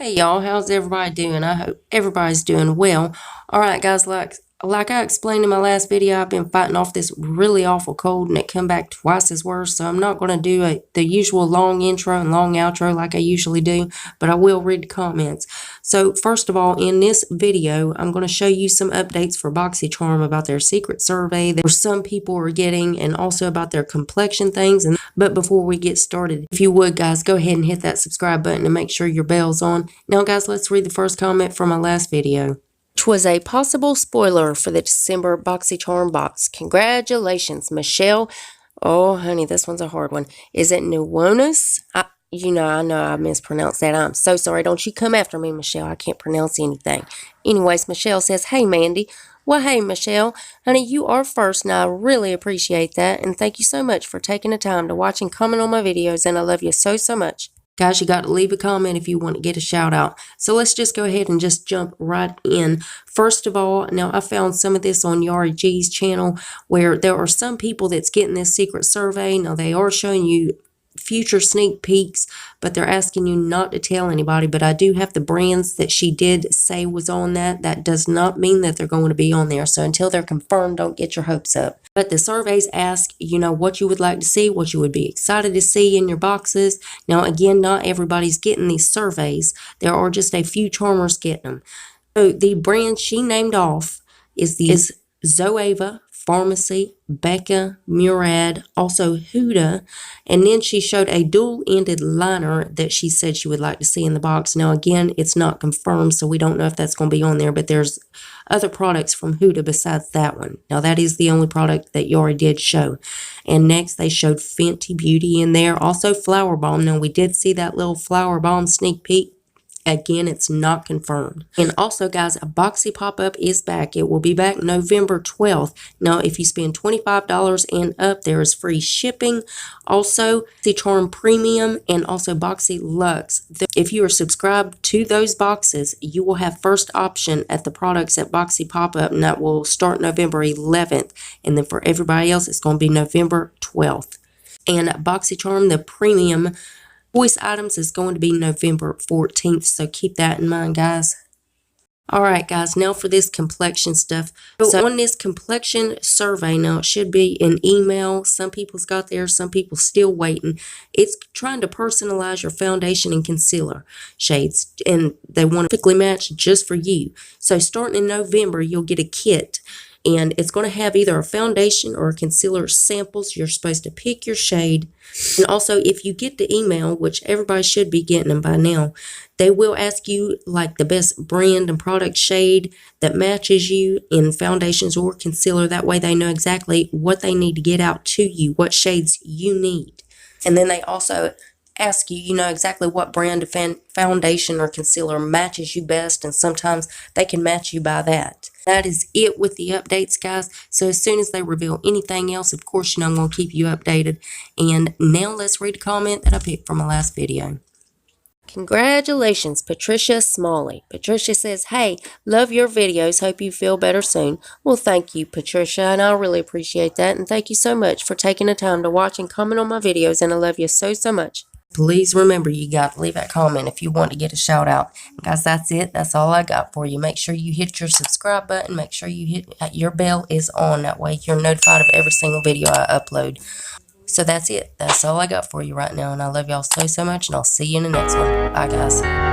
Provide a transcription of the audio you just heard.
Hey y'all, how's everybody doing? I hope everybody's doing well. Alright guys, like I explained in my last video, I've been fighting off this really awful cold and it come back twice as worse. So I'm not going to do the usual long intro and long outro like I usually do, but I will read the comments. So first of all, in this video, I'm going to show you some updates for BoxyCharm about their secret survey that some people are getting, and also about their complexion things. But before we get started, if you would guys, go ahead and hit that subscribe button and make sure your bell's on. Now guys, let's read the first comment from my last video, which was a possible spoiler for the December BoxyCharm box. Congratulations, Michelle. Oh, honey, this one's a hard one. Is it Nuwonis? I know I mispronounced that. I'm so sorry. Don't you come after me, Michelle. I can't pronounce anything. Anyways, Michelle says, hey, Mandy. Well, hey, Michelle. Honey, you are first, and I really appreciate that. And thank you so much for taking the time to watch and comment on my videos, and I love you so, so much. Guys, you got to leave a comment if you want to get a shout out. So let's just go ahead and just jump right in. First of all, now I found some of this on Yari G's channel where there are some people that's getting this secret survey. Now they are showing you future sneak peeks, but they're asking you not to tell anybody. But I do have the brands that she did say was on that. That does not mean that they're going to be on there. So until they're confirmed, don't get your hopes up. But the surveys ask, what you would like to see, what you would be excited to see in your boxes. Now, again, not everybody's getting these surveys. There are just a few charmers getting them. So the brand she named off is Zoeva, Pharmacy, Becca, Murad, also Huda, and then she showed a dual-ended liner that she said she would like to see in the box. Now again, it's not confirmed, so we don't know if that's going to be on there, but there's other products from Huda besides that one. Now that is the only product that Yari did show. And next they showed Fenty Beauty in there, also Flower Bomb. Now we did see that little Flower Bomb sneak peek. Again, it's not confirmed. And also, guys, a Boxy pop-up is back. It will be back November 12th. Now, if you spend $25 and up, there is free shipping. Also, BoxyCharm Premium and also Boxyluxe. If you are subscribed to those boxes, you will have first option at the products at Boxy pop-up, and that will start November 11th. And then for everybody else, it's going to be November 12th. And BoxyCharm, the Premium voice items, is going to be November 14th, so keep that in mind, guys. Alright, guys, now for this complexion stuff. So on this complexion survey, now it should be an email. Some people's got theirs, some people still waiting. It's trying to personalize your foundation and concealer shades, and they want to quickly match just for you. So starting in November, you'll get a kit. And it's going to have either a foundation or a concealer samples. You're supposed to pick your shade. And also, if you get the email, which everybody should be getting them by now, they will ask you like the best brand and product shade that matches you in foundations or concealer. That way they know exactly what they need to get out to you, what shades you need. And then they also ask you, exactly what brand of foundation or concealer matches you best, and sometimes they can match you by that. That is it with the updates, guys. So as soon as they reveal anything else, of course, I'm going to keep you updated. And now let's read a comment that I picked from my last video. Congratulations, Patricia Smalley. Patricia says, hey, love your videos. Hope you feel better soon. Well, thank you, Patricia, and I really appreciate that. And thank you so much for taking the time to watch and comment on my videos, and I love you so, so much. Please remember, you got to leave that comment if you want to get a shout out. Guys, that's it. That's all I got for you. Make sure you hit your subscribe button. Make sure you hit your bell is on. That way you're notified of every single video I upload. So that's it. That's all I got for you right now. And I love y'all so, so much. And I'll see you in the next one. Bye, guys.